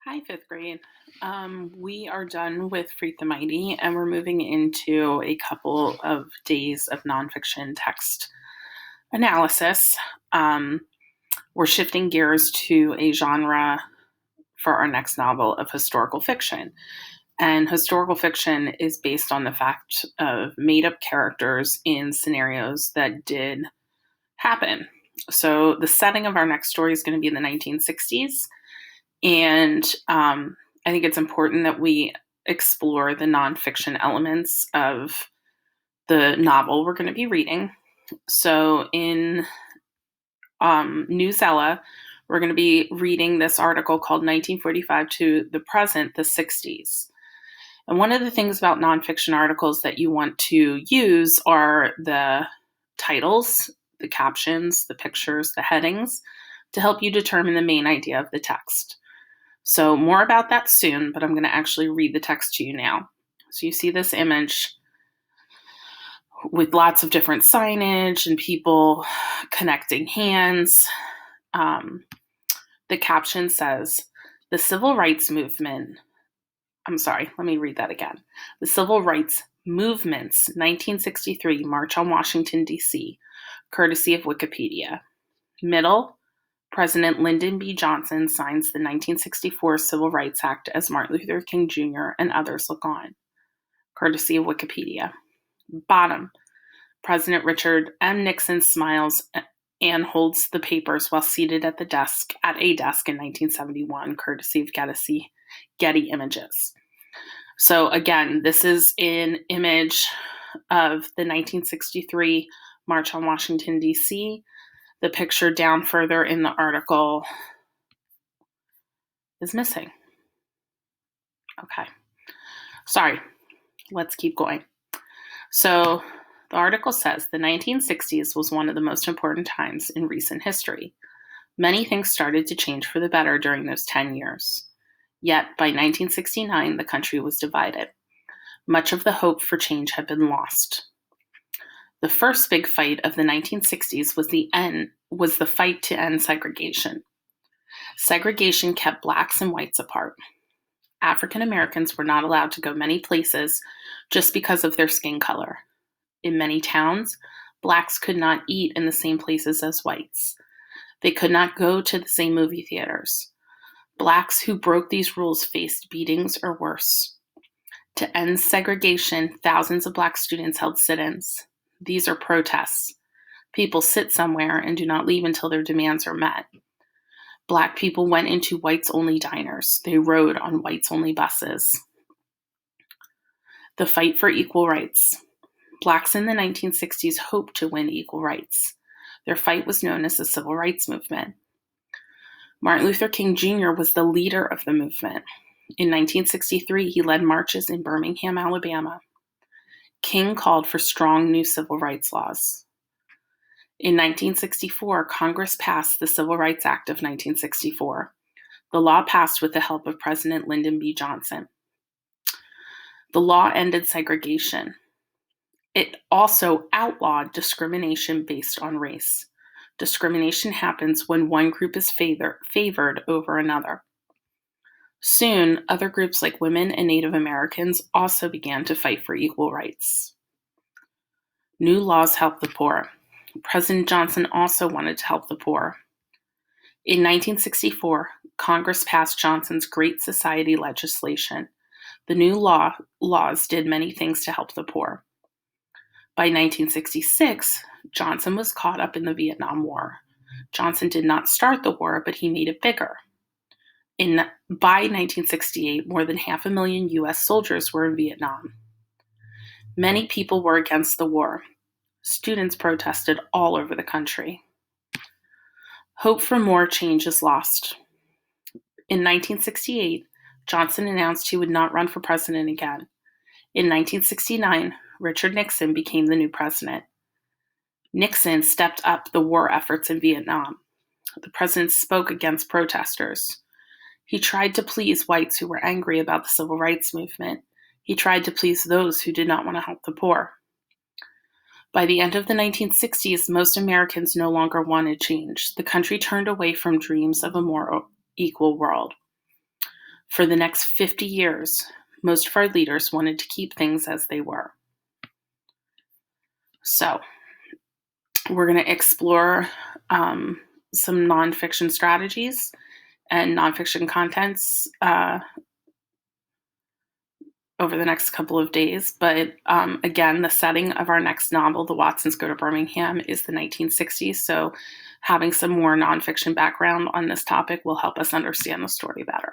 Hi, fifth grade. We are done with Freak the Mighty and we're moving into a couple of days of nonfiction text analysis. We're shifting gears to a genre for our next novel of historical fiction. And historical fiction is based on the fact of made up characters in scenarios that did happen. So the setting of our next story is going to be in the 1960s. And I think it's important that we explore the nonfiction elements of the novel we're going to be reading. So in Newsella, we're going to be reading this article called 1945 to the Present, the 60s. And one of the things about nonfiction articles that you want to use are the titles, the captions, the pictures, the headings to help you determine the main idea of the text. So more about that soon, but I'm going to actually read the text to you now. So you see this image with lots of different signage and people connecting hands. The caption says, the Civil Rights Movement. Let me read that again. The Civil Rights Movement's 1963 March on Washington, D.C., courtesy of Wikipedia. Middle, President Lyndon B. Johnson signs the 1964 Civil Rights Act as Martin Luther King Jr. and others look on, courtesy of Wikipedia. Bottom, President Richard M. Nixon smiles and holds the papers while seated at a desk in 1971, courtesy of Getty Images. So again, this is an image of the 1963 March on Washington, D.C., The picture down further in the article is missing. Okay. Sorry. Let's keep going. So the article says the 1960s was one of the most important times in recent history. Many things started to change for the better during those 10 years. Yet by 1969, the country was divided. Much of the hope for change had been lost. The first big fight of the 1960s was the fight to end segregation. Segregation kept blacks and whites apart. African Americans were not allowed to go many places just because of their skin color. In many towns, blacks could not eat in the same places as whites. They could not go to the same movie theaters. Blacks who broke these rules faced beatings or worse. To end segregation, thousands of black students held sit-ins. These are protests. People sit somewhere and do not leave until their demands are met. Black people went into whites-only diners. They rode on whites-only buses. The fight for equal rights. Blacks in the 1960s hoped to win equal rights. Their fight was known as the Civil Rights Movement. Martin Luther King Jr. was the leader of the movement. In 1963, he led marches in Birmingham, Alabama. King called for strong new civil rights laws. In 1964, Congress passed the Civil Rights Act of 1964. The law passed with the help of President Lyndon B. Johnson. The law ended segregation. It also outlawed discrimination based on race. Discrimination happens when one group is favored over another. Soon, other groups like women and Native Americans also began to fight for equal rights. New laws helped the poor. President Johnson also wanted to help the poor. In 1964, Congress passed Johnson's Great Society legislation. The new laws did many things to help the poor. By 1966, Johnson was caught up in the Vietnam War. Johnson did not start the war, but he made it bigger. By 1968, more than 500,000 U.S. soldiers were in Vietnam. Many people were against the war. Students protested all over the country. Hope for more change is lost. In 1968, Johnson announced he would not run for president again. In 1969, Richard Nixon became the new president. Nixon stepped up the war efforts in Vietnam. The president spoke against protesters. He tried to please whites who were angry about the civil rights movement. He tried to please those who did not want to help the poor. By the end of the 1960s, most Americans no longer wanted change. The country turned away from dreams of a more equal world. For the next 50 years, most of our leaders wanted to keep things as they were. So we're going to explore some nonfiction strategies and nonfiction contents over the next couple of days. But again, the setting of our next novel, The Watsons Go to Birmingham, is the 1960s. So having some more nonfiction background on this topic will help us understand the story better.